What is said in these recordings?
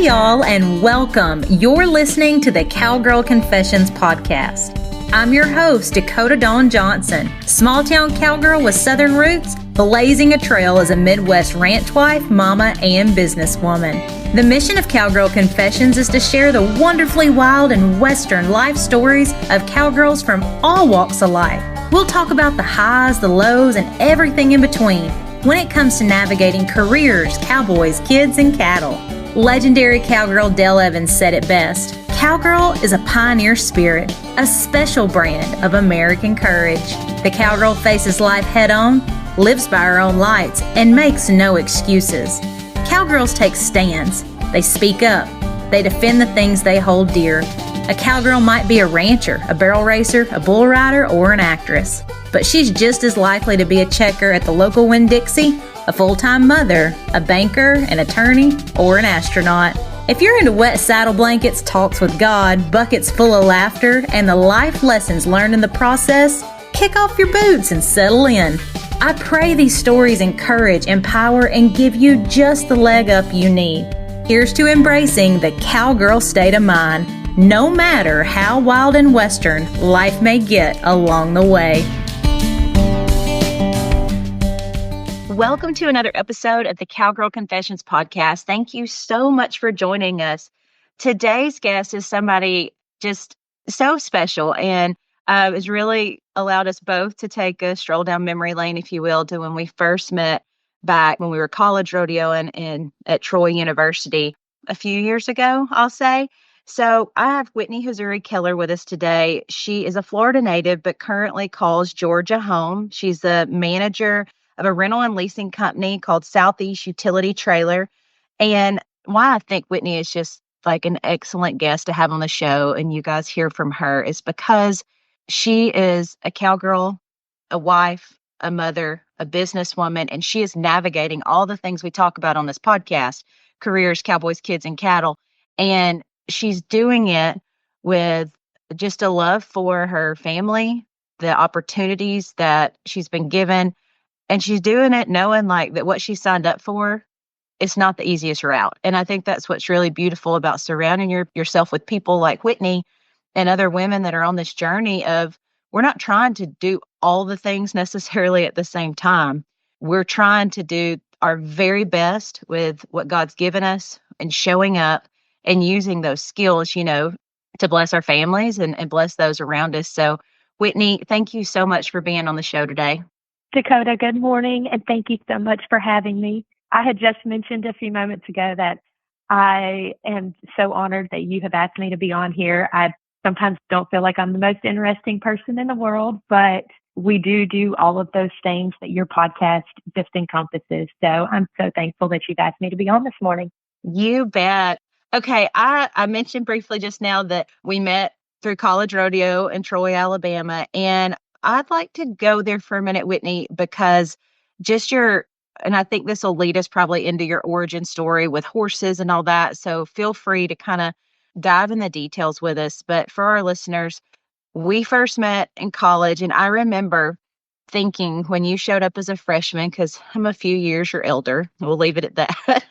Hey y'all, and welcome. You're listening to the Cowgirl Confessions podcast. I'm your host, Dakota Dawn Johnson, small-town cowgirl with southern roots, blazing a trail as a Midwest ranch wife, mama, and businesswoman. The mission of Cowgirl Confessions is to share the wonderfully wild and western life stories of cowgirls from all walks of life. We'll talk about the highs, the lows, and everything in between when it comes to navigating careers, cowboys, kids, and cattle. Legendary cowgirl Dale Evans said it best: "Cowgirl is a pioneer spirit, a special brand of American courage. The cowgirl faces life head-on, lives by her own lights, and makes no excuses. Cowgirls take stands. They speak up. They defend the things they hold dear. A cowgirl might be a rancher, a barrel racer, a bull rider, or an actress, but she's just as likely to be a checker at the local Winn-Dixie, a full-time mother, a banker, an attorney, or an astronaut. If you're into wet saddle blankets, talks with God, buckets full of laughter, and the life lessons learned in the process, kick off your boots and settle in. I pray these stories encourage, empower, and give you just the leg up you need. Here's to embracing the cowgirl state of mind, no matter how wild and western life may get along the way." Welcome to another episode of the Cowgirl Confessions podcast. Thank you so much for joining us. Today's guest is somebody just so special and has really allowed us both to take a stroll down memory lane, if you will, to when we first met back when we were college rodeoing at Troy University a few years ago, I'll say. So I have Whitney Keller with us today. She is a Florida native, but currently calls Georgia home. She's the manager of a rental and leasing company called Southeast Utility Trailer. And why I think Whitney is just like an excellent guest to have on the show, and you guys hear from her, is because she is a cowgirl, a wife, a mother, a businesswoman, and she is navigating all the things we talk about on this podcast: careers, cowboys, kids, and cattle. And she's doing it with just a love for her family, the opportunities that she's been given. And she's doing it knowing like that what she signed up for, it's not the easiest route. And I think that's what's really beautiful about surrounding yourself with people like Whitney and other women that are on this journey of, we're not trying to do all the things necessarily at the same time. We're trying to do our very best with what God's given us and showing up and using those skills, to bless our families and bless those around us. So Whitney, thank you so much for being on the show today. Dakota, good morning, and thank you so much for having me. I had just mentioned a few moments ago that I am so honored that you have asked me to be on here. I sometimes don't feel like I'm the most interesting person in the world, but we do all of those things that your podcast just encompasses. So I'm so thankful that you've asked me to be on this morning. You bet. Okay, I mentioned briefly just now that we met through college rodeo in Troy, Alabama, and I'd like to go there for a minute, Whitney, because and I think this will lead us probably into your origin story with horses and all that. So feel free to kind of dive in the details with us. But for our listeners, we first met in college, and I remember thinking when you showed up as a freshman, because I'm a few years your elder, we'll leave it at that.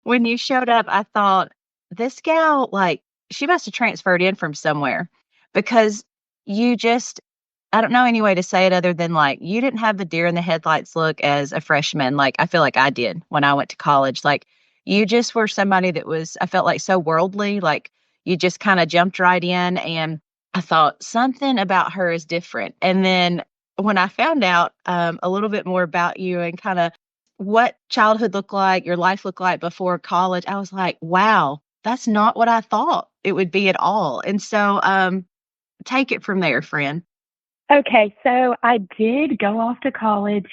When you showed up, I thought, this gal, like, she must have transferred in from somewhere, because I don't know any way to say it other than like, you didn't have the deer in the headlights look as a freshman. Like I feel like I did when I went to college. Like you just were somebody that was, I felt like so worldly, like you just kind of jumped right in. And I thought something about her is different. And then when I found out a little bit more about you and kind of what childhood looked like, your life looked like before college, I was like, wow, that's not what I thought it would be at all. And so take it from there, friend. Okay, so I did go off to college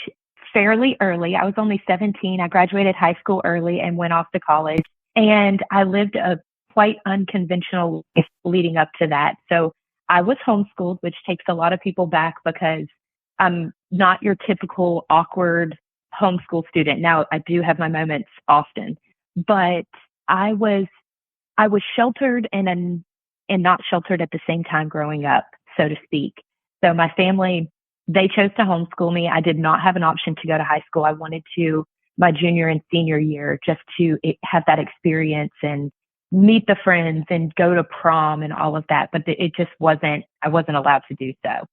fairly early. I was only 17. I graduated high school early and went off to college. And I lived a quite unconventional life leading up to that. So I was homeschooled, which takes a lot of people back because I'm not your typical awkward homeschool student. Now, I do have my moments often, but I was sheltered and not sheltered at the same time growing up, so to speak. So my family, they chose to homeschool me. I did not have an option to go to high school. I wanted to my junior and senior year just to have that experience and meet the friends and go to prom and all of that, but it just wasn't, I wasn't allowed to do so.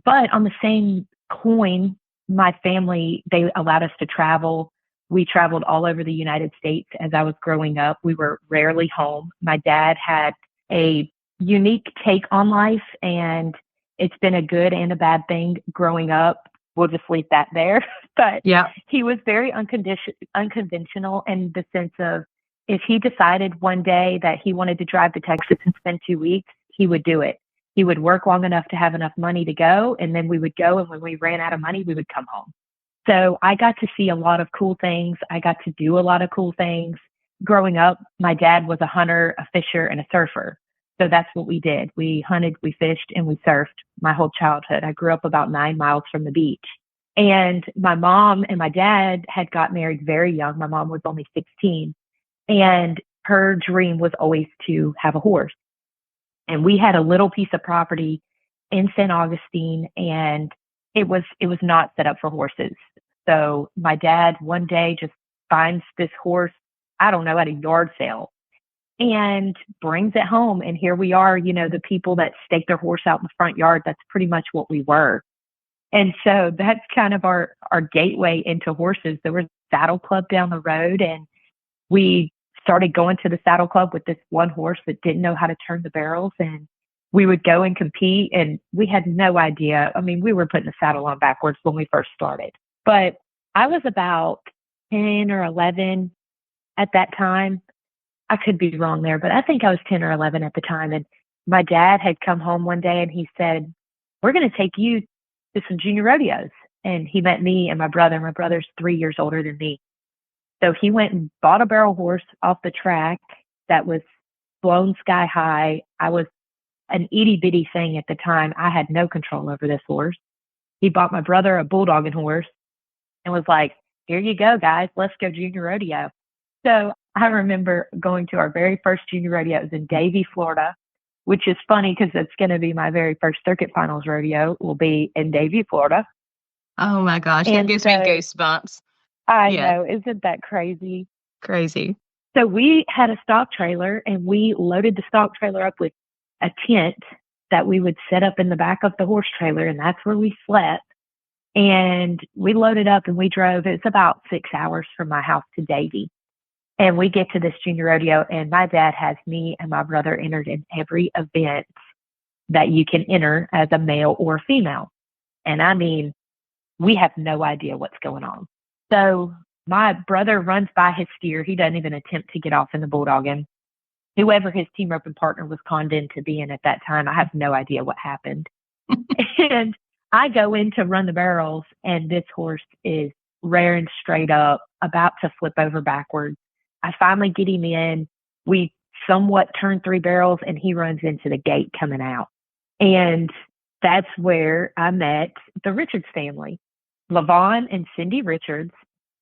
But on the same coin, my family, they allowed us to travel. We traveled all over the United States as I was growing up. We were rarely home. My dad had a unique take on life, and it's been a good and a bad thing growing up. We'll just leave that there. But Yeah. he was very unconventional in the sense of if he decided one day that he wanted to drive to Texas and spend 2 weeks, he would do it. He would work long enough to have enough money to go, and then we would go. And when we ran out of money, we would come home. So I got to see a lot of cool things. I got to do a lot of cool things. Growing up, my dad was a hunter, a fisher, and a surfer. So that's what we did. We hunted, we fished, and we surfed my whole childhood. I grew up about 9 miles from the beach. And my mom and my dad had got married very young. My mom was only 16. And her dream was always to have a horse. And we had a little piece of property in St. Augustine, and it was not set up for horses. So my dad one day just finds this horse, I don't know, at a yard sale and brings it home. And here we are, the people that stake their horse out in the front yard. That's pretty much what we were. And so that's kind of our gateway into horses. There was a saddle club down the road, and we started going to the saddle club with this one horse that didn't know how to turn the barrels. And we would go and compete, and we had no idea. I mean, we were putting the saddle on backwards when we first started. But I was about 10 or 11 at that time. I could be wrong there, but I think I was 10 or 11 at the time. And my dad had come home one day and he said, "We're going to take you to some junior rodeos." And he met me and my brother. My brother's 3 years older than me. So he went and bought a barrel horse off the track that was blown sky high. I was an itty bitty thing at the time. I had no control over this horse. He bought my brother a bulldogging horse and was like, "Here you go, guys. Let's go junior rodeo." So I remember going to our very first junior rodeo. It was in Davie, Florida, which is funny because it's going to be my very first circuit finals rodeo will be in Davie, Florida. Oh my gosh, that And gives me so goosebumps. I Yeah, know, isn't that crazy? crazy. So we had a stock trailer and we loaded the stock trailer up with a tent that we would set up in the back of the horse trailer. And that's where we slept. And we loaded up and we drove. It's about 6 hours from my house to Davie. And we get to this junior rodeo, and my dad has me and my brother entered in every event that you can enter as a male or female. And I mean, we have no idea what's going on. So my brother runs by his steer. He doesn't even attempt to get off in the bulldogging. Whoever his team roping partner was conned in to be in at that time, I have no idea what happened. And I go in to run the barrels, and this horse is rearing straight up, about to flip over backwards. I finally get him in. We somewhat turn 3 barrels, and he runs into the gate coming out. And that's where I met the Richards family. Lavon and Cindy Richards,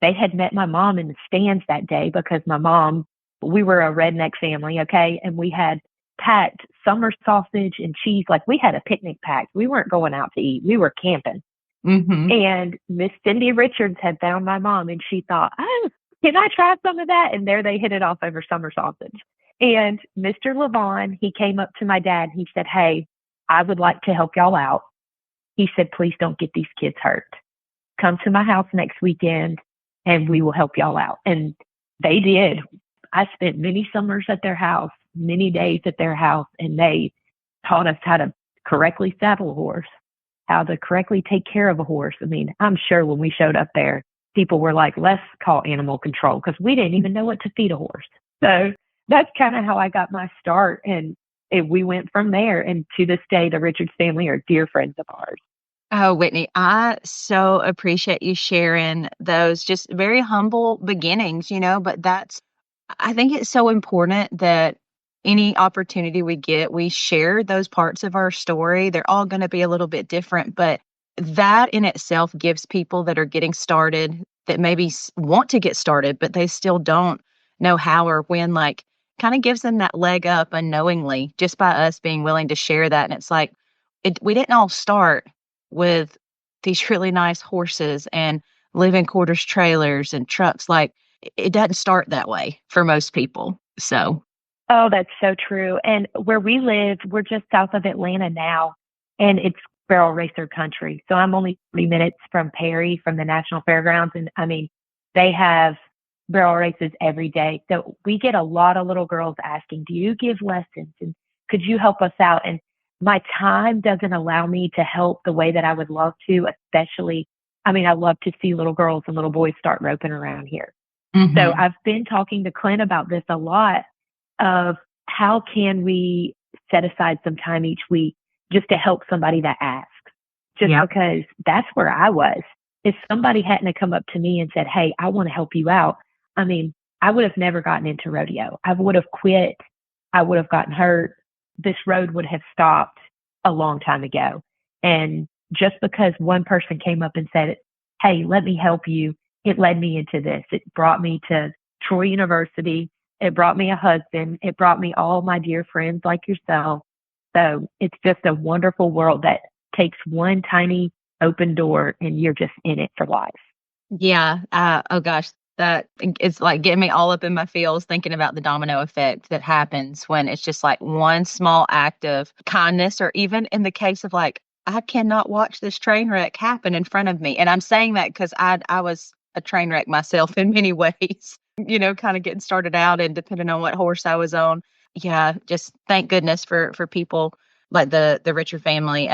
they had met my mom in the stands that day because my mom, we were a redneck family, okay? And we had packed summer sausage and cheese. Like we had a picnic packed. We weren't going out to eat. We were camping. Mm-hmm. And Miss Cindy Richards had found my mom and she thought, "Oh, can I try some of that?" And there they hit it off over summer sausage. And Mr. Lavon, he came up to my dad. He said, "Hey, I would like to help y'all out." He said, "Please don't get these kids hurt. Come to my house next weekend and we will help y'all out." And they did. I spent many summers at their house, many days at their house, and they taught us how to correctly saddle a horse, how to correctly take care of a horse. I mean, I'm sure when we showed up there, people were like, "Let's call animal control," because we didn't even know what to feed a horse. So that's kind of how I got my start. And we went from there. And to this day, the Richards family are dear friends of ours. Oh, Whitney, I so appreciate you sharing those just very humble beginnings, but I think it's so important that any opportunity we get, we share those parts of our story. They're all going to be a little bit different, but that in itself gives people that are getting started, that maybe want to get started, but they still don't know how or when, like, kind of gives them that leg up unknowingly just by us being willing to share that. And it's like, we didn't all start with these really nice horses and living quarters trailers and trucks. Like, it doesn't start that way for most people. So, Oh, that's so true. And where we live, we're just south of Atlanta now, and it's barrel racer country. So I'm only 3 minutes from Perry, from the National Fairgrounds. And I mean, they have barrel races every day. So we get a lot of little girls asking, do you give lessons? And could you help us out? And my time doesn't allow me to help the way that I would love to, especially, I mean, I love to see little girls and little boys start roping around here. So Mm-hmm. I've been talking to Clint about this a lot of how can we set aside some time each week just to help somebody that asks, just Yep. because that's where I was. If somebody hadn't have come up to me and said, hey, I want to help you out, I mean, I would have never gotten into rodeo. I would have quit. I would have gotten hurt. This road would have stopped a long time ago. And just because one person came up and said, hey, let me help you, it led me into this. It brought me to Troy University. It brought me a husband. It brought me all my dear friends like yourself. So it's just a wonderful world that takes one tiny open door and you're just in it for life. Yeah. Oh gosh, that it's like getting me all up in my feels thinking about the domino effect that happens when it's just like one small act of kindness, or even in the case of like, I cannot watch this train wreck happen in front of me. And I'm saying that because I was a train wreck myself in many ways, kind of getting started out and depending on what horse I was on. Yeah, just thank goodness for people like the Richer family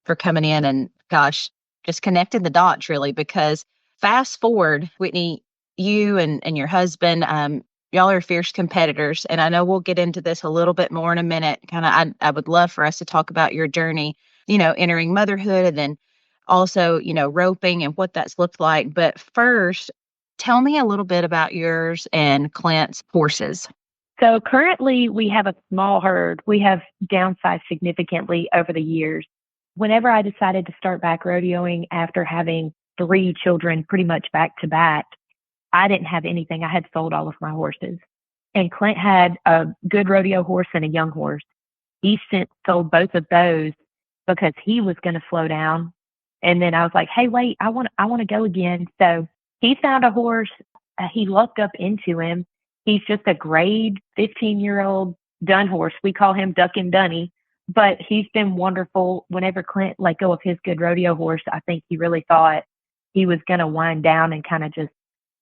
for coming in and gosh, just connecting the dots really, because fast forward, Whitney, you and your husband, y'all are fierce competitors. And I know we'll get into this a little bit more in a minute. I would love for us to talk about your journey, entering motherhood and then also, roping and what that's looked like. But first, tell me a little bit about yours and Clint's horses. So currently we have a small herd. We have downsized significantly over the years. Whenever I decided to start back rodeoing after having three children pretty much back to back, I didn't have anything. I had sold all of my horses. And Clint had a good rodeo horse and a young horse. He sold both of those because he was going to slow down. And then I was like, hey, wait, I want to go again. So he found a horse. He lucked up into him. He's just a grade 15-year-old dun horse. We call him Duck and Dunny, but he's been wonderful. Whenever Clint let go of his good rodeo horse, I think he really thought he was going to wind down and kind of just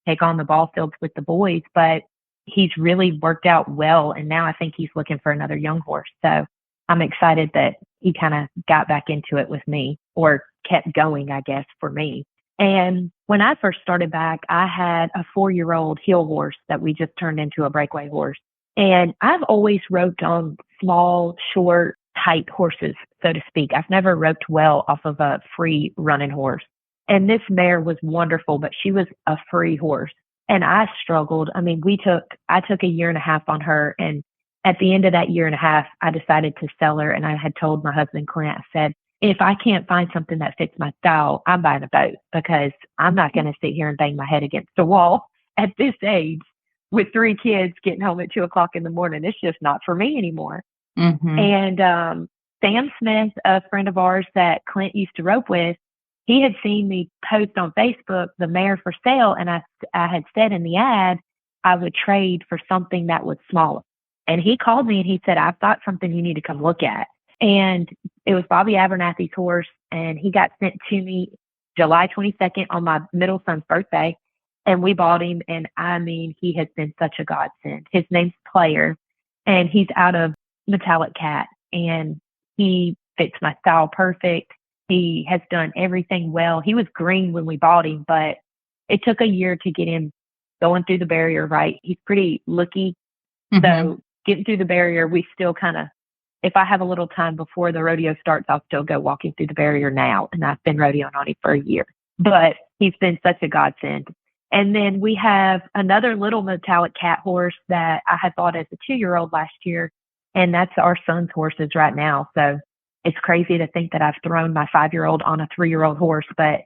take on the ball fields with the boys, but he's really worked out well. And now I think he's looking for another young horse. So I'm excited that he kind of got back into it with me, or kept going, I guess, for me. And when I first started back, I had a 4-year-old heel horse that we just turned into a breakaway horse. And I've always roped on small, short, tight horses, so to speak. I've never roped well off of a free running horse. And this mare was wonderful, but she was a free horse. And I struggled. I mean, I took a year and a half on her. And at the end of that year and a half, I decided to sell her. And I had told my husband, Clint, I said, if I can't find something that fits my style, I'm buying a boat, because I'm not going to sit here and bang my head against the wall at this age with 3 kids getting home at 2 o'clock in the morning. It's just not for me anymore. Mm-hmm. And Sam Smith, a friend of ours that Clint used to rope with, he had seen me post on Facebook the mare for sale, and I had said in the ad I would trade for something that was smaller. And he called me and he said, I've got something you need to come look at. And it was Bobby Abernathy's horse, and he got sent to me July 22nd on my middle son's birthday. And we bought him. And I mean, he has been such a godsend. His name's Player, and he's out of Metallic Cat, and he fits my style perfect. He has done everything well. He was green when we bought him, but it took a year to get him going through the barrier right. He's pretty looky. Mm-hmm. So getting through the barrier, we still kind of, if I have a little time before the rodeo starts, I'll still go walking through the barrier now. And I've been rodeoing on him for a year, but he's been such a godsend. And then we have another little Metallic Cat horse that I had bought as a 2-year-old last year. And that's our son's horses right now. So it's crazy to think that I've thrown my 5-year-old on a 3-year-old horse, but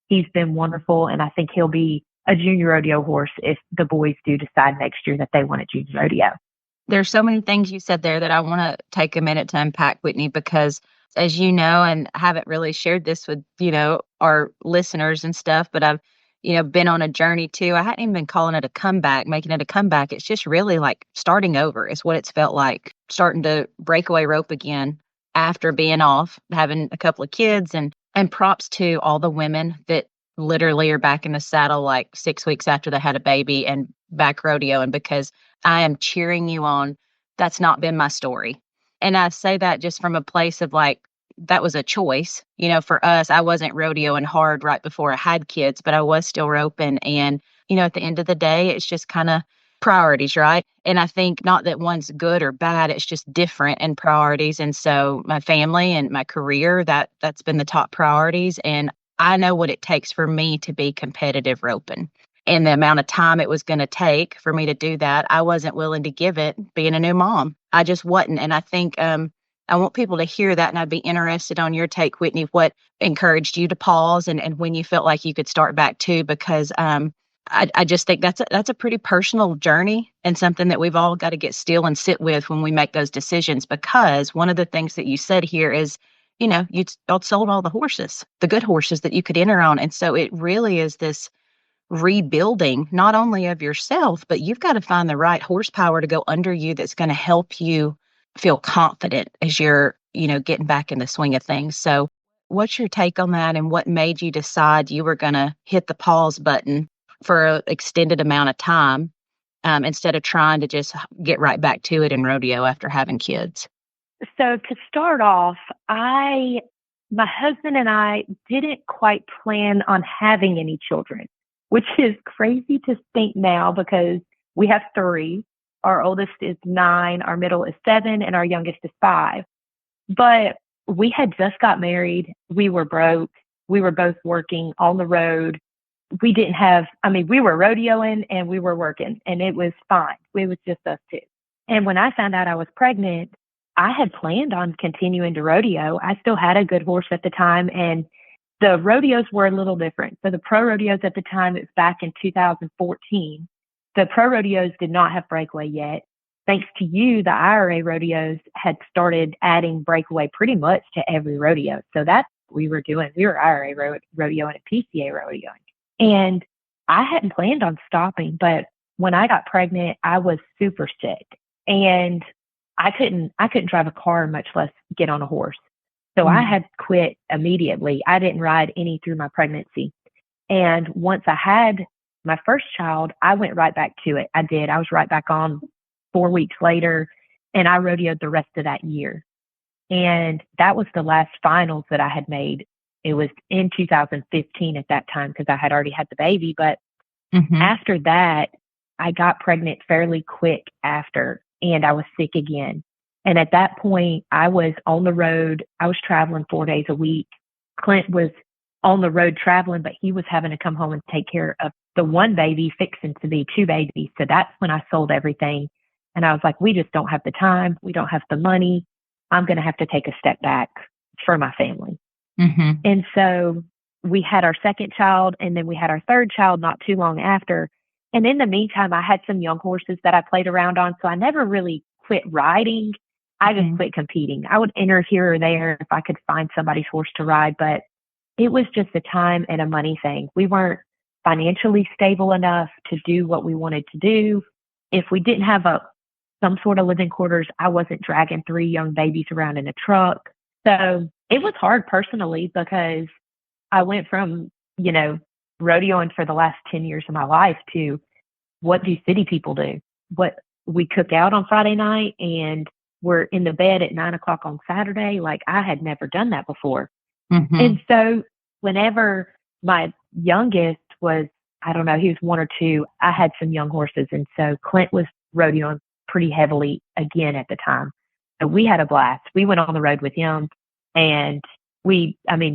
he's been wonderful. And I think he'll be a junior rodeo horse if the boys do decide next year that they want a junior rodeo. There's so many things you said there that I want to take a minute to unpack, Whitney, because as you know, and I haven't really shared this with, our listeners and stuff, but I've been on a journey too. I hadn't even been calling it a comeback, making it a comeback. It's just really like starting over is what it's felt like, starting to breakaway rope again after being off, having a couple of kids, and props to all the women that literally are back in the saddle like 6 weeks after they had a baby and back rodeoing, because I am cheering you on. That's not been my story. And I say that just from a place of like, that was a choice. For us, I wasn't rodeoing hard right before I had kids, but I was still roping. And, at the end of the day, it's just kind of priorities, right? And I think not that one's good or bad, it's just different in priorities. And so my family and my career, that's been the top priorities. And I know what it takes for me to be competitive roping. And the amount of time it was going to take for me to do that, I wasn't willing to give it being a new mom. I just wasn't. And I think I want people to hear that. And I'd be interested on your take, Whitney, what encouraged you to pause and when you felt like you could start back too, because I just think that's a pretty personal journey and something that we've all got to get still and sit with when we make those decisions. Because one of the things that you said here is, you sold all the horses, the good horses that you could enter on. And so it really is this rebuilding, not only of yourself, but you've got to find the right horsepower to go under you that's going to help you feel confident as you're, getting back in the swing of things. So what's your take on that, and what made you decide you were going to hit the pause button for an extended amount of time instead of trying to just get right back to it in rodeo after having kids? So to start off, my husband and I didn't quite plan on having any children, which is crazy to think now because we have three. Our oldest is 9, our middle is 7, and our youngest is 5. But we had just got married. We were broke. We were both working on the road. We were rodeoing and we were working, and it was fine. It was just us two. And when I found out I was pregnant, I had planned on continuing to rodeo. I still had a good horse at the time, and the rodeos were a little different. So the pro rodeos at the time, it was back in 2014. The pro rodeos did not have breakaway yet. Thanks to you, the IRA rodeos had started adding breakaway pretty much to every rodeo. So that's what we were doing. We were IRA rodeo and a PCA rodeoing. And I hadn't planned on stopping, but when I got pregnant, I was super sick and I couldn't drive a car, much less get on a horse. So I had quit immediately. I didn't ride any through my pregnancy. And once I had my first child, I went right back to it. I did. I was right back on 4 weeks later, and I rodeoed the rest of that year. And that was the last finals that I had made. It was in 2015 at that time because I had already had the baby. But after that, I got pregnant fairly quick after, and I was sick again. And at that point, I was on the road. I was traveling 4 days a week. Clint was on the road traveling, but he was having to come home and take care of the one baby fixing to be 2 babies. So that's when I sold everything. And I was like, we just don't have the time. We don't have the money. I'm going to have to take a step back for my family. And so we had our second child, and then we had our third child not too long after. And in the meantime, I had some young horses that I played around on. So I never really quit riding. I just quit competing. I would enter here or there if I could find somebody's horse to ride, but it was just a time and a money thing. We weren't financially stable enough to do what we wanted to do. If we didn't have some sort of living quarters, I wasn't dragging 3 young babies around in a truck. So it was hard personally because I went from, rodeoing for the last 10 years of my life to what do city people do? What we cook out on Friday night and we're in the bed at 9 o'clock on Saturday. Like I had never done that before. And so whenever my youngest was, I don't know, he was 1 or 2, I had some young horses. And so Clint was rodeoing pretty heavily again at the time. So we had a blast. We went on the road with him and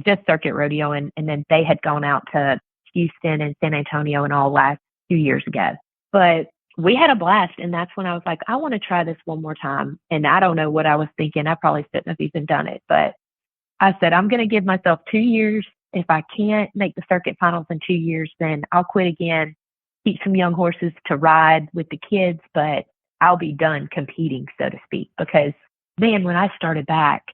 just circuit rodeo. And then they had gone out to Houston and San Antonio and all last 2 years ago. But we had a blast. And that's when I was like, I want to try this one more time. And I don't know what I was thinking. I probably shouldn't have even done it. But I said, I'm going to give myself 2 years. If I can't make the circuit finals in 2 years, then I'll quit again, keep some young horses to ride with the kids, but I'll be done competing, so to speak. Because, man, when I started back,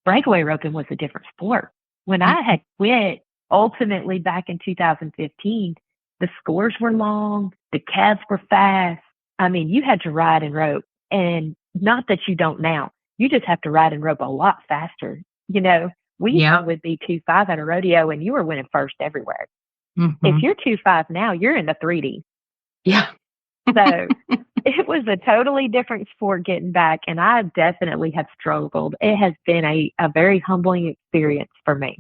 breakaway roping was a different sport. When I had quit, ultimately back in 2015, The scores were long. The calves were fast. I mean, you had to ride and rope, and not that you don't now. You just have to ride and rope a lot faster. You know, we used to would be 2.5 at a rodeo, and you were winning first everywhere. If you're 2.5 now, you're in the 3D. Yeah. So it was a totally different sport getting back, and I definitely have struggled. It has been a very humbling experience for me.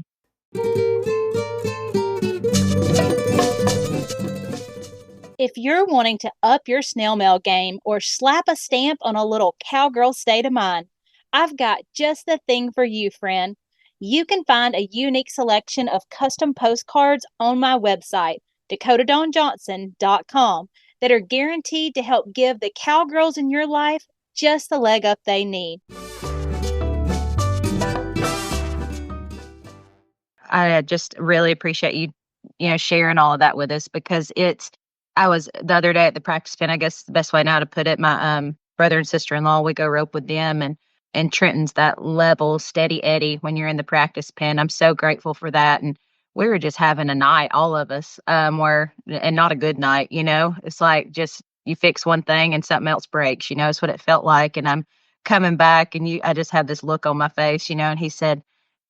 If you're wanting to up your snail mail game or slap a stamp on a little cowgirl state of mind, I've got just the thing for you, friend. You can find a unique selection of custom postcards on my website, dakotadawnjohnson.com, that are guaranteed to help give the cowgirls in your life just the leg up they need. I just really appreciate you sharing all of that with us, because I was the other day at the practice pen, I guess the best way now to put it, my brother and sister-in-law, we go rope with them, and Trenton's that level, steady Eddie when you're in the practice pen. I'm so grateful for that. And we were just having a night, all of us, and not a good night, It's like just you fix one thing and something else breaks, it's what it felt like. And I'm coming back, and I just had this look on my face, and he said,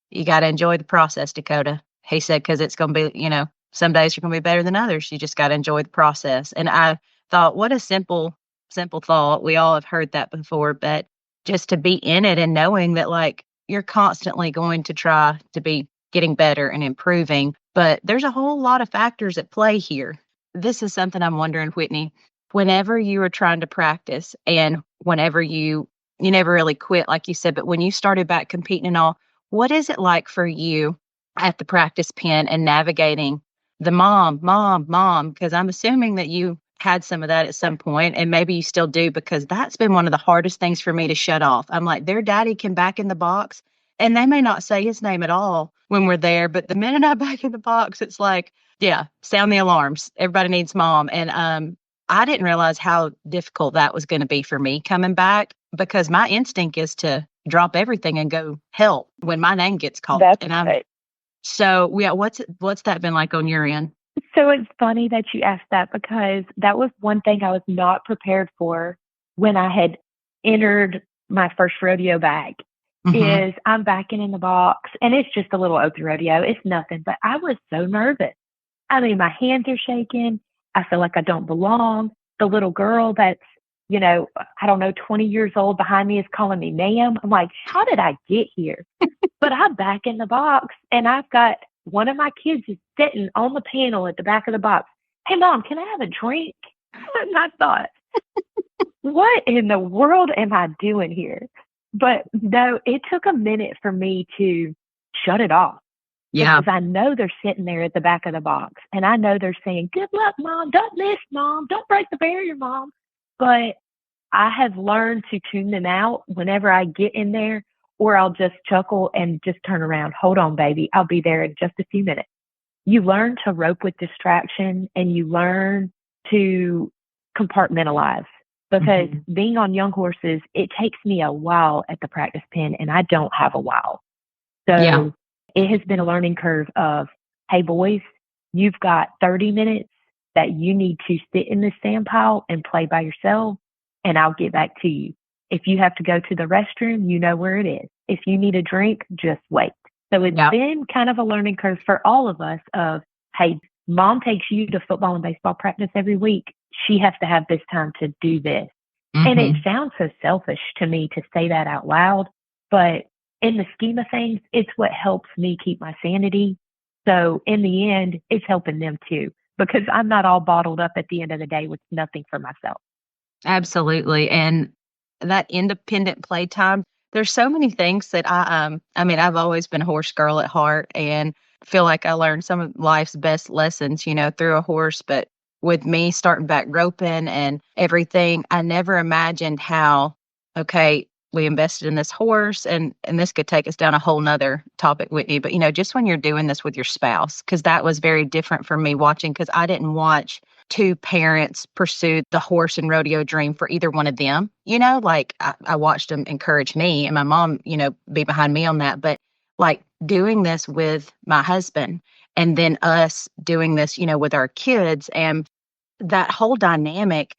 "You got to enjoy the process, Dakota." He said, "Because it's going to be, some days are going to be better than others. You just got to enjoy the process." And I thought, what a simple thought. We all have heard that before, but just to be in it and knowing that, like, you're constantly going to try to be getting better and improving, but there's a whole lot of factors at play here. This is something I'm wondering, Whitney, whenever you were trying to practice and whenever you never really quit, like you said, but when you started back competing and all, what is it like for you at the practice pen and navigating the mom? Because I'm assuming that you had some of that at some point, and maybe you still do, because that's been one of the hardest things for me to shut off. I'm like, their daddy can back in the box, and they may not say his name at all when we're there, but the minute I back in the box, it's like, yeah, sound the alarms. Everybody needs mom. And I didn't realize how difficult that was going to be for me coming back, because my instinct is to drop everything and go help when my name gets called. That's and right. So yeah, what's that been like on your end? So it's funny that you asked that, because that was one thing I was not prepared for when I had entered my first rodeo bag. Is I'm backing in the box, and it's just a little open rodeo. It's nothing, but I was so nervous. I mean, my hands are shaking. I feel like I don't belong. The little girl that's, I don't know, 20 years old behind me is calling me ma'am. I'm like, how did I get here? But I'm back in the box, and I've got one of my kids is sitting on the panel at the back of the box. "Hey, Mom, can I have a drink?" And I thought, what in the world am I doing here? But no, it took a minute for me to shut it off. Yeah. Because I know they're sitting there at the back of the box, and I know they're saying, "Good luck, Mom. Don't miss, Mom. Don't break the barrier, Mom." But I have learned to tune them out whenever I get in there, or I'll just chuckle and just turn around. "Hold on, baby. I'll be there in just a few minutes." You learn to rope with distraction, and you learn to compartmentalize, because being on young horses, it takes me a while at the practice pen, and I don't have a while. So it has been a learning curve of, "Hey, boys, you've got 30 minutes that you need to sit in the sand pile and play by yourself, and I'll get back to you. If you have to go to the restroom, you know where it is. If you need a drink, just wait." So it's been kind of a learning curve for all of us of, hey, Mom takes you to football and baseball practice every week. She has to have this time to do this. And it sounds so selfish to me to say that out loud, but in the scheme of things, it's what helps me keep my sanity. So in the end, it's helping them too, because I'm not all bottled up at the end of the day with nothing for myself. Absolutely. And that independent playtime, there's so many things that I've always been a horse girl at heart, and feel like I learned some of life's best lessons, through a horse. But with me starting back roping and everything, I never imagined how, okay, we invested in this horse, and this could take us down a whole nother topic, Whitney. But, just when you're doing this with your spouse, because that was very different for me watching, because I didn't watch two parents pursue the horse and rodeo dream for either one of them. Like I watched them encourage me, and my mom, be behind me on that. But like doing this with my husband and then us doing this, with our kids. And that whole dynamic,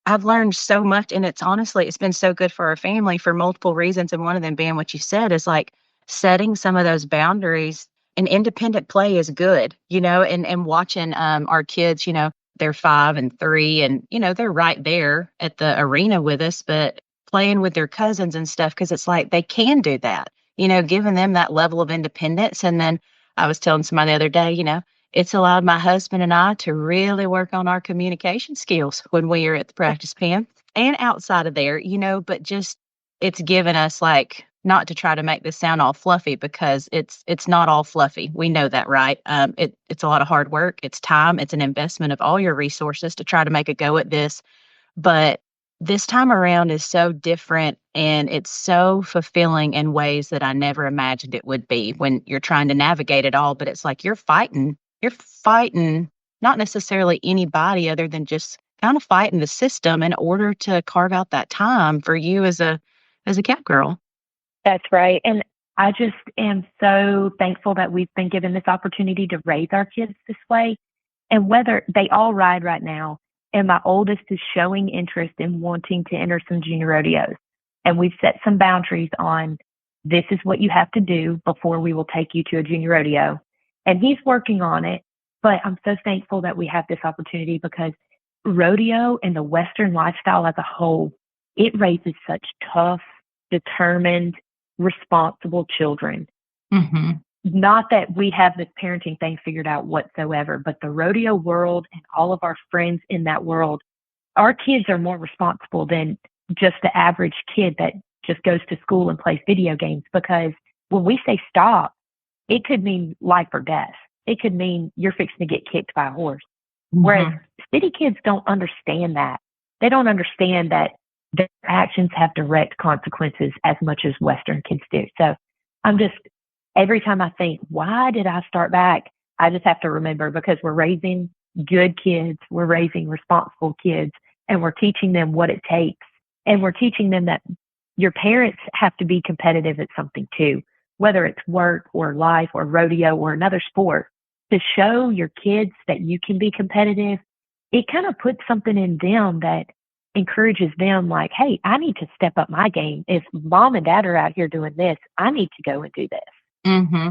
I've learned so much, and it's been so good for our family for multiple reasons, and one of them being what you said is, like, setting some of those boundaries, and independent play is good, and watching, our kids, they're 5 and 3, and, they're right there at the arena with us, but playing with their cousins and stuff because it's like they can do that, giving them that level of independence, and then I was telling somebody the other day, it's allowed my husband and I to really work on our communication skills when we are at the practice pen and outside of there, but just it's given us, like, not to try to make this sound all fluffy because it's not all fluffy. We know that, right? It's a lot of hard work. It's time. It's an investment of all your resources to try to make a go at this. But this time around is so different and it's so fulfilling in ways that I never imagined it would be when you're trying to navigate it all. But it's like you're fighting not necessarily anybody other than just kind of fighting the system in order to carve out that time for you as a cowgirl. That's right. And I just am so thankful that we've been given this opportunity to raise our kids this way. And whether they all ride right now, and my oldest is showing interest in wanting to enter some junior rodeos. And we've set some boundaries on this is what you have to do before we will take you to a junior rodeo. And he's working on it. But I'm so thankful that we have this opportunity because rodeo and the Western lifestyle as a whole, it raises such tough, determined, responsible children. Mm-hmm. Not that we have this parenting thing figured out whatsoever, but the rodeo world and all of our friends in that world, our kids are more responsible than just the average kid that just goes to school and plays video games. Because when we say stop, it could mean life or death. It could mean you're fixing to get kicked by a horse. Mm-hmm. Whereas city kids don't understand that. They don't understand that their actions have direct consequences as much as Western kids do. So every time I think, why did I start back? I just have to remember because we're raising good kids, we're raising responsible kids, and we're teaching them what it takes. And we're teaching them that your parents have to be competitive at something too, whether it's work or life or rodeo or another sport. To show your kids that you can be competitive, it kind of puts something in them that encourages them like, hey, I need to step up my game. If mom and dad are out here doing this, I need to go and do this. Mm-hmm.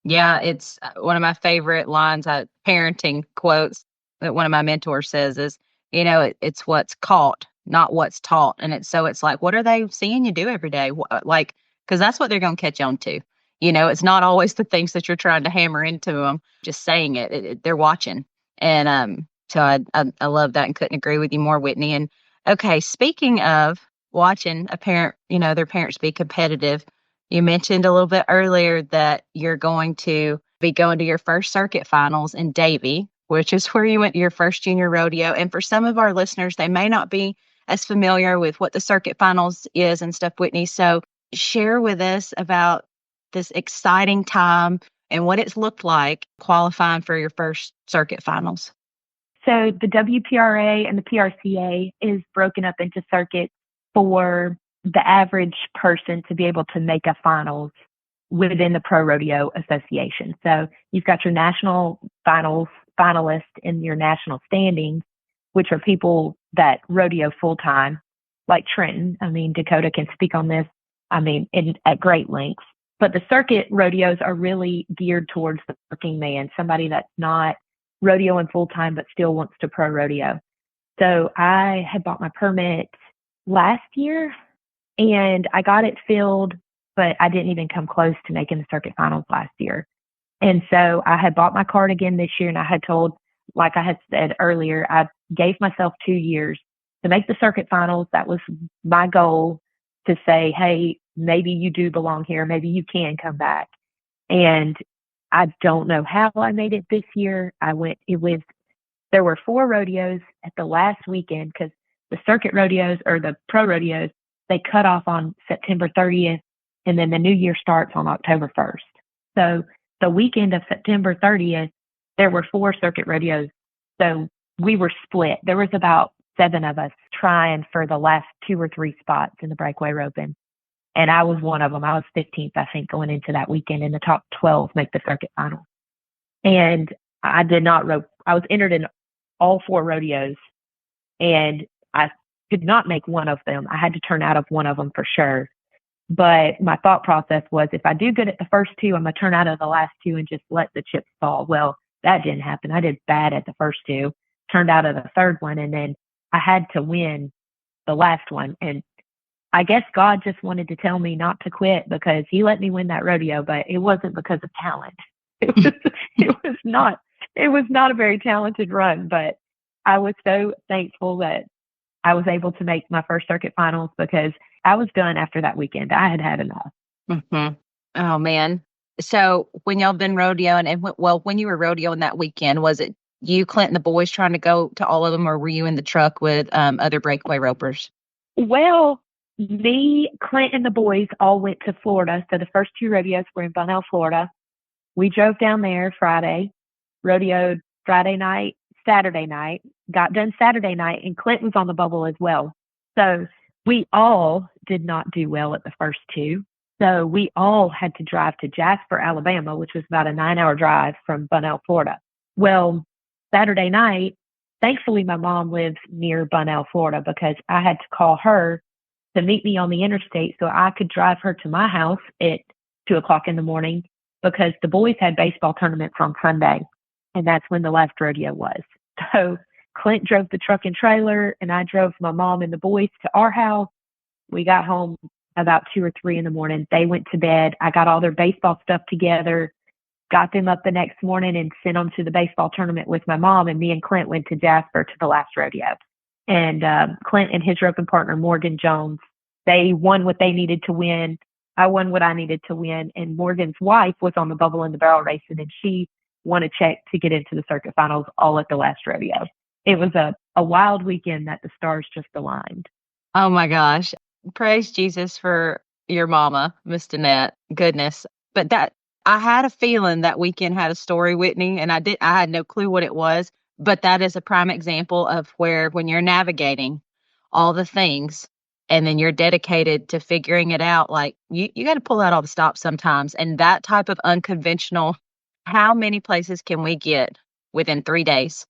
Yeah, it's one of my favorite lines, parenting quotes that one of my mentors says is, it's what's caught, not what's taught. And it's like, what are they seeing you do every day? Like, because that's what they're going to catch on to. It's not always the things that you're trying to hammer into them, just saying they're watching. And so I love that and couldn't agree with you more, Whitney. And okay, speaking of watching a parent, their parents be competitive, you mentioned a little bit earlier that you're going to be going to your first circuit finals in Davie, which is where you went to your first junior rodeo. And for some of our listeners, they may not be as familiar with what the circuit finals is and stuff, Whitney. So share with us about this exciting time and what it's looked like qualifying for your first circuit finals. So the WPRA and the PRCA is broken up into circuits for the average person to be able to make a finals within the Pro Rodeo Association. So you've got your national finalists in your national standings, which are people that rodeo full time, like Trenton. I mean, Dakota can speak on this, at great lengths. But the circuit rodeos are really geared towards the working man, somebody that's not rodeoing full time but still wants to pro rodeo. So I had bought my permit last year and I got it filled, but I didn't even come close to making the circuit finals last year. And so I had bought my card again this year, and I had told, like I had said earlier, I gave myself 2 years to make the circuit finals. That was my goal, to say, hey, maybe you do belong here. Maybe you can come back. And I don't know how I made it this year. There were 4 rodeos at the last weekend because the circuit rodeos or the pro rodeos, they cut off on September 30th and then the new year starts on October 1st. So the weekend of September 30th, there were 4 circuit rodeos. So we were split. There was about 7 of us trying for the last 2 or 3 spots in the breakaway roping. And I was one of them. I was 15th, I think, going into that weekend, and the top 12 make the circuit final. And I did not rope. I was entered in all 4 rodeos, and I could not make one of them. I had to turn out of one of them for sure. But my thought process was, if I do good at the first 2, I'm going to turn out of the last 2 and just let the chips fall. Well, that didn't happen. I did bad at the first 2, turned out of the third one, and then I had to win the last one. And I guess God just wanted to tell me not to quit, because he let me win that rodeo, but it wasn't because of talent. It was not a very talented run, but I was so thankful that I was able to make my first circuit finals, because I was done after that weekend. I had had enough. Mm-hmm. Oh, man. So when y'all been rodeoing, and when you were rodeoing that weekend, was it you, Clint, and the boys trying to go to all of them, or were you in the truck with other breakaway ropers? Well, me, Clint, and the boys all went to Florida. So the first 2 rodeos were in Bunnell, Florida. We drove down there Friday, rodeoed Friday night, Saturday night, got done Saturday night, and Clint was on the bubble as well. So we all did not do well at the first 2. So we all had to drive to Jasper, Alabama, which was about a 9-hour drive from Bunnell, Florida. Well, Saturday night, thankfully, my mom lives near Bunnell, Florida, because I had to call her to meet me on the interstate so I could drive her to my house at 2:00 in the morning, because the boys had baseball tournaments on Sunday, and that's when the last rodeo was. So Clint drove the truck and trailer, and I drove my mom and the boys to our house. We got home about 2 or 3 in the morning. They went to bed. I got all their baseball stuff together, got them up the next morning, and sent them to the baseball tournament with my mom. And me and Clint went to Jasper to the last rodeo. And Clint and his roping partner, Morgan Jones, they won what they needed to win. I won what I needed to win. And Morgan's wife was on the bubble in the barrel racing, and she won a check to get into the circuit finals, all at the last rodeo. It was a wild weekend that the stars just aligned. Oh my gosh. Praise Jesus for your mama, Miss Danette. Goodness. But I had a feeling that weekend had a story, Whitney, and I had no clue what it was. But that is a prime example of where, when you're navigating all the things and then you're dedicated to figuring it out, like you got to pull out all the stops sometimes. And that type of unconventional, how many places can we get within 3 days?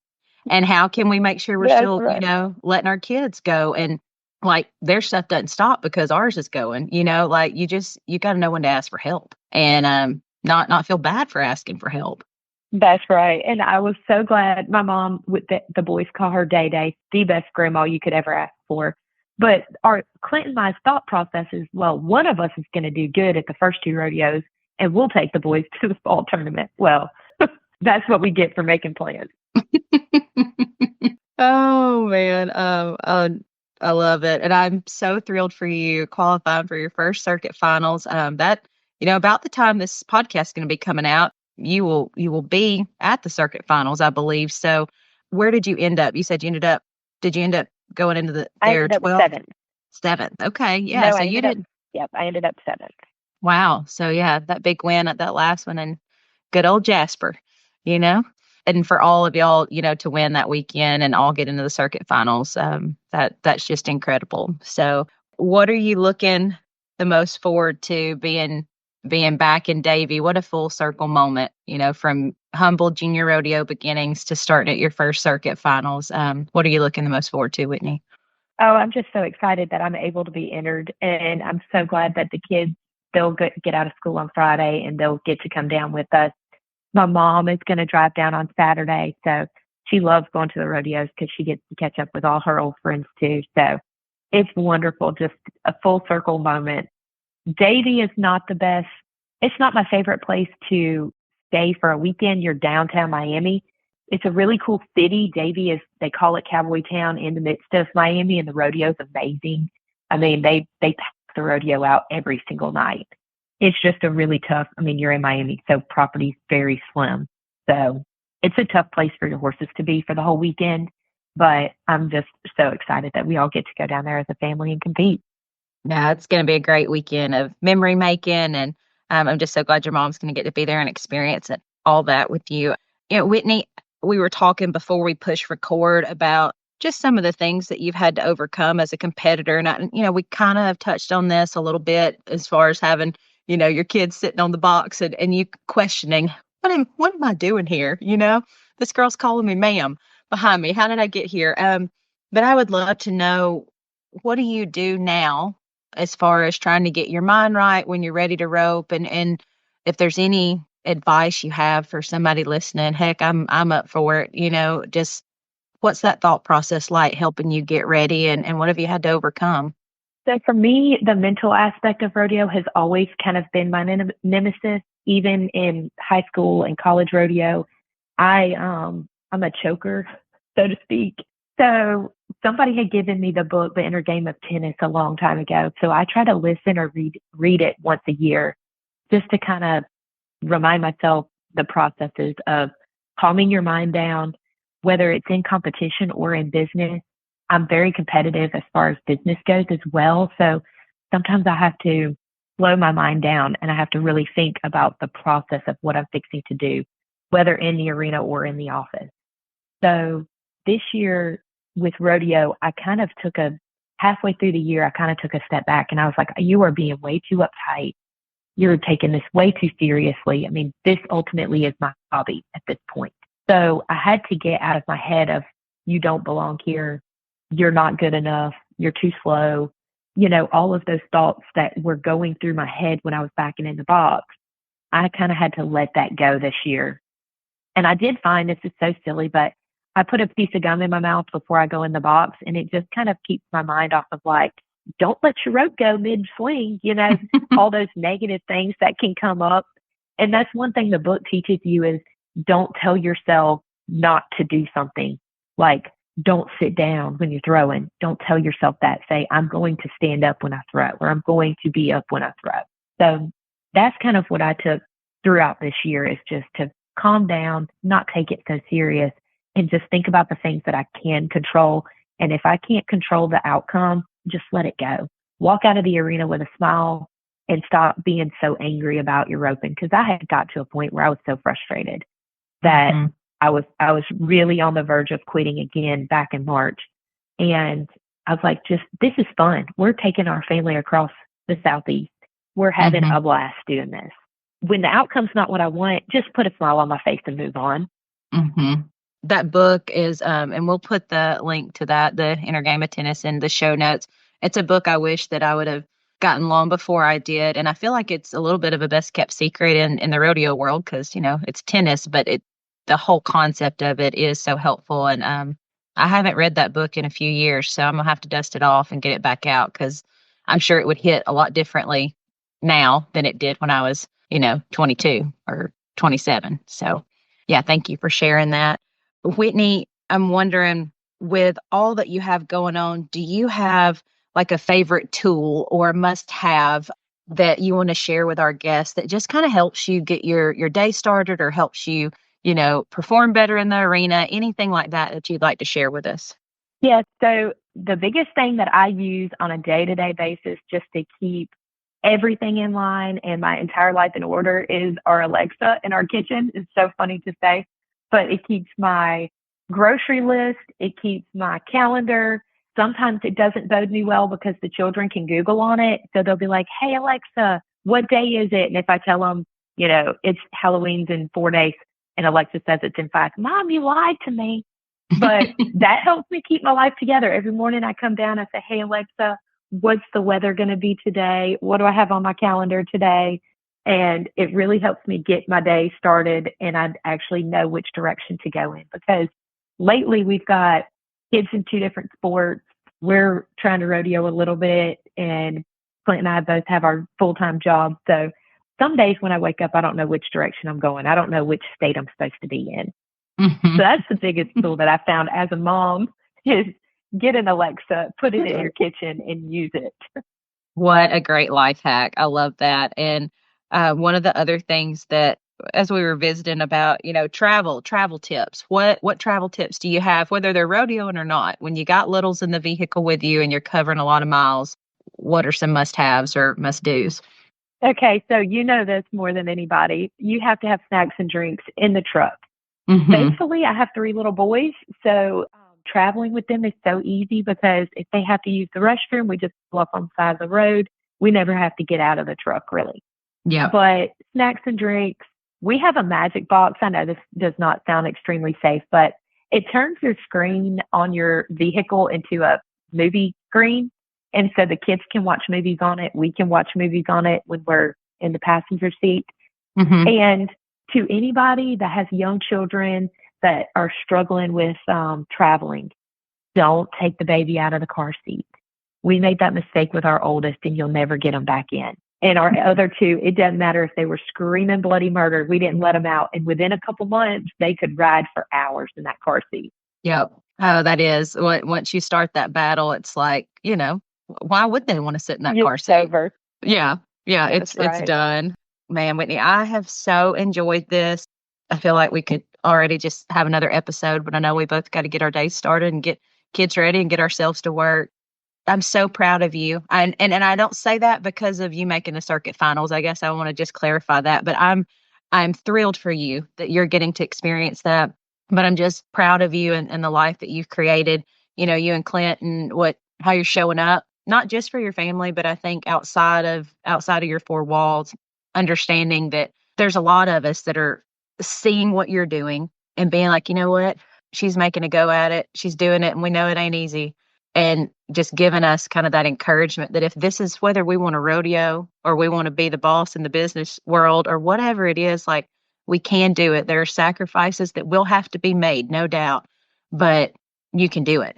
And how can we make sure we're still, right, letting our kids go? And like, their stuff doesn't stop because ours is going, like you got to know when to ask for help, and not feel bad for asking for help. That's right. And I was so glad my mom, with the boys call her Day Day, the best grandma you could ever ask for. But our Clint and my thought process is, well, one of us is going to do good at the first 2 rodeos, and we'll take the boys to the fall tournament. Well, that's what we get for making plans. Oh man. I love it. And I'm so thrilled for you qualifying for your first circuit finals. That, about the time this podcast is going to be coming out, you will be at the circuit finals, I believe. So where did you end up? You said did you end up going into their 12th? 7th. Okay. Yeah. No, so you didn't. Yep. I ended up 7th. Wow. So yeah, that big win at that last one, and good old Jasper, and for all of y'all, to win that weekend and all get into the circuit finals, that's just incredible. So what are you looking the most forward to being back in Davie? What a full circle moment, from humble junior rodeo beginnings to starting at your first circuit finals. What are you looking the most forward to, Whitney? Oh, I'm just so excited that I'm able to be entered, and I'm so glad that the kids, they'll get out of school on Friday and they'll get to come down with us. My mom is going to drive down on Saturday, so she loves going to the rodeos because she gets to catch up with all her old friends too. So it's wonderful, just a full circle moment. Davie is not the best. It's not my favorite place to stay for a weekend. You're downtown Miami. It's a really cool city. Davie is, they call it Cowboy Town, in the midst of Miami, and the rodeo is amazing. I mean, they pack the rodeo out every single night. It's just a really tough, you're in Miami, so property's very slim. So it's a tough place for your horses to be for the whole weekend. But I'm just so excited that we all get to go down there as a family and compete. Yeah, it's going to be a great weekend of memory making. And I'm just so glad your mom's going to get to be there and experience all that with you. Whitney, we were talking before we push record about just some of the things that you've had to overcome as a competitor. And, we kind of have touched on this a little bit as far as having, your kids sitting on the box and you questioning, what am I doing here? This girl's calling me ma'am behind me. How did I get here? But I would love to know, what do you do now as far as trying to get your mind right when you're ready to rope, and if there's any advice you have for somebody listening. Heck, I'm up for it. Just what's that thought process like, helping you get ready, and what have you had to overcome? So for me, the mental aspect of rodeo has always kind of been my nemesis. Even in high school and college rodeo, I'm a choker, so to speak. So somebody had given me the book, The Inner Game of Tennis, a long time ago. So I try to listen or read it once a year, just to kind of remind myself the processes of calming your mind down, whether it's in competition or in business. I'm very competitive as far as business goes as well. So sometimes I have to slow my mind down and I have to really think about the process of what I'm fixing to do, whether in the arena or in the office. So this year with rodeo, I kind of halfway through the year, I kind of took a step back and I was like, you are being way too uptight. You're taking this way too seriously. I mean, this ultimately is my hobby at this point. So I had to get out of my head of, you don't belong here. You're not good enough. You're too slow. All of those thoughts that were going through my head when I was backing in the box, I kind of had to let that go this year. And I did find, this is so silly, but I put a piece of gum in my mouth before I go in the box, and it just kind of keeps my mind off of like, don't let your rope go mid swing, all those negative things that can come up. And that's one thing the book teaches you is, don't tell yourself not to do something. Like, don't sit down when you're throwing. Don't tell yourself that. Say, I'm going to stand up when I throw, or I'm going to be up when I throw. So that's kind of what I took throughout this year, is just to calm down, not take it so serious, and just think about the things that I can control. And if I can't control the outcome, just let it go. Walk out of the arena with a smile and stop being so angry about your roping. Because I had got to a point where I was so frustrated that I was really on the verge of quitting again back in March. And I was like, this is fun. We're taking our family across the Southeast. We're having a blast doing this. When the outcome's not what I want, just put a smile on my face and move on. That book is, and we'll put the link to that, The Inner Game of Tennis, in the show notes. It's a book I wish that I would have gotten long before I did. And I feel like it's a little bit of a best kept secret in the rodeo world, because, it's tennis, but the whole concept of it is so helpful. And I haven't read that book in a few years, so I'm going to have to dust it off and get it back out, because I'm sure it would hit a lot differently now than it did when I was, 22 or 27. So, yeah, thank you for sharing that. Whitney, I'm wondering, with all that you have going on, do you have like a favorite tool or a must have that you want to share with our guests that just kind of helps you get your day started, or helps you, perform better in the arena? Anything like that you'd like to share with us? Yeah. So the biggest thing that I use on a day-to-day basis, just to keep everything in line and my entire life in order, is our Alexa in our kitchen. It's so funny to say, but it keeps my grocery list. It keeps my calendar. Sometimes it doesn't bode me well because the children can Google on it. So they'll be like, hey, Alexa, what day is it? And if I tell them, it's Halloween's in 4 days, and Alexa says it's in 5, Mom, you lied to me. But that helps me keep my life together. Every morning I come down, I say, hey, Alexa, what's the weather going to be today? What do I have on my calendar today? And it really helps me get my day started, and I actually know which direction to go in, because lately we've got kids in 2 different sports. We're trying to rodeo a little bit, and Clint and I both have our full-time jobs. So some days when I wake up, I don't know which direction I'm going. I don't know which state I'm supposed to be in. So that's the biggest tool that I found as a mom, is get an Alexa, put it in your kitchen, and use it. What a great life hack. I love that. And one of the other things that, as we were visiting about, travel tips, what travel tips do you have, whether they're rodeoing or not? When you got littles in the vehicle with you and you're covering a lot of miles, what are some must-haves or must-dos? Okay, so this more than anybody. You have to have snacks and drinks in the truck. Mm-hmm. Thankfully, I have 3 little boys, so traveling with them is so easy because if they have to use the restroom, we just pull up on the side of the road. We never have to get out of the truck, really. Yeah. But snacks and drinks, we have a magic box. I know this does not sound extremely safe, but it turns your screen on your vehicle into a movie screen. And so the kids can watch movies on it. We can watch movies on it when we're in the passenger seat. Mm-hmm. And to anybody that has young children that are struggling with traveling, don't take the baby out of the car seat. We made that mistake with our oldest, and you'll never get them back in. And our other two, it doesn't matter if they were screaming bloody murder. We didn't let them out. And within a couple months, they could ride for hours in that car seat. Yep. Oh, that is. Once you start that battle, it's like, why would they want to sit in that car It's seat? over. Yeah. Yeah. That's It's right. done. Man, Whitney, I have so enjoyed this. I feel like we could already just have another episode, but I know we both got to get our days started and get kids ready and get ourselves to work. I'm so proud of you. And I don't say that because of you making the circuit finals. I guess I want to just clarify that. But I'm thrilled for you that you're getting to experience that. But I'm just proud of you and the life that you've created. You and Clint and how you're showing up, not just for your family, but I think outside of your four walls, understanding that there's a lot of us that are seeing what you're doing and being like, you know what, she's making a go at it. She's doing it. And we know it ain't easy. And just giving us kind of that encouragement that if this is whether we want to rodeo or we want to be the boss in the business world or whatever it is, like we can do it. There are sacrifices that will have to be made, no doubt, but you can do it.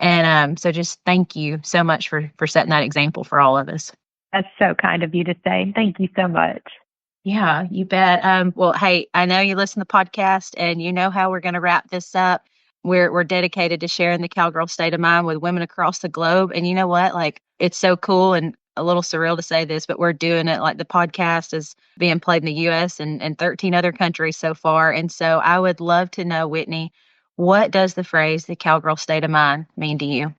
And so just thank you so much for setting that example for all of us. That's so kind of you to say. Thank you so much. Yeah, you bet. Well, hey, I know you listen to the podcast and you know how we're going to wrap this up. We're dedicated to sharing the Cowgirl state of mind with women across the globe. And you know what? Like, it's so cool and a little surreal to say this, but we're doing it like the podcast is being played in the U.S. and 13 other countries so far. And so I would love to know, Whitney, what does the phrase, the Cowgirl state of mind, mean to you?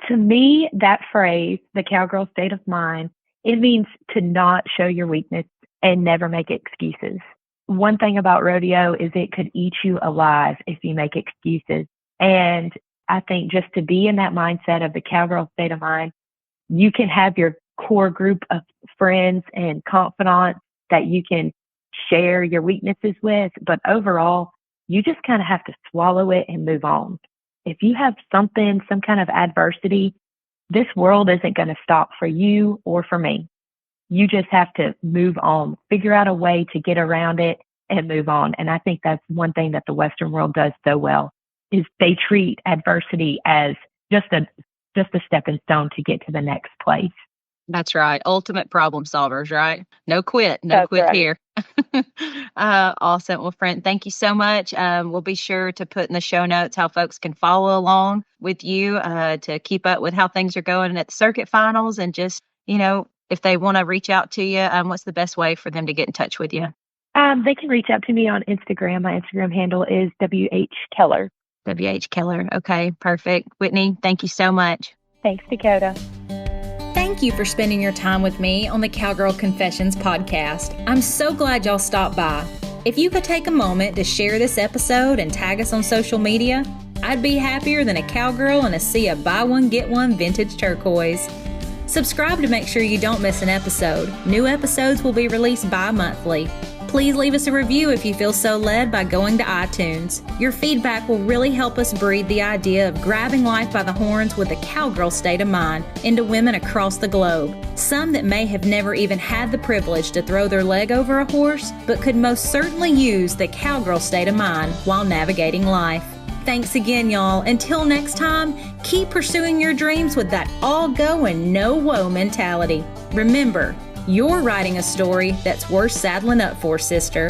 To me, that phrase, the Cowgirl state of mind, it means to not show your weakness and never make excuses. One thing about rodeo is it could eat you alive if you make excuses. And I think just to be in that mindset of the Cowgirl state of mind, you can have your core group of friends and confidants that you can share your weaknesses with. But overall, you just kind of have to swallow it and move on. If you have some kind of adversity, this world isn't going to stop for you or for me. You just have to move on, figure out a way to get around it and move on. And I think that's one thing that the Western world does so well is they treat adversity as just a stepping stone to get to the next place. That's right. Ultimate problem solvers, right? No quit That's right. here. Awesome. Well, friend, thank you so much. We'll be sure to put in the show notes how folks can follow along with you to keep up with how things are going at the circuit finals. And just, if they want to reach out to you, what's the best way for them to get in touch with you? They can reach out to me on Instagram. My Instagram handle is WH Keller. WH Keller. Okay, perfect. Whitney, thank you so much. Thanks, Dakota. Thank you for spending your time with me on the Cowgirl Confessions podcast. I'm so glad y'all stopped by. If you could take a moment to share this episode and tag us on social media, I'd be happier than a cowgirl in a sea of buy one, get one vintage turquoise. Subscribe to make sure you don't miss an episode. New episodes will be released bi-monthly. Please leave us a review if you feel so led by going to iTunes. Your feedback will really help us breed the idea of grabbing life by the horns with a cowgirl state of mind into women across the globe. Some that may have never even had the privilege to throw their leg over a horse, but could most certainly use the cowgirl state of mind while navigating life. Thanks again, y'all. Until next time, keep pursuing your dreams with that all go and no woe mentality. Remember, you're writing a story that's worth saddling up for, sister.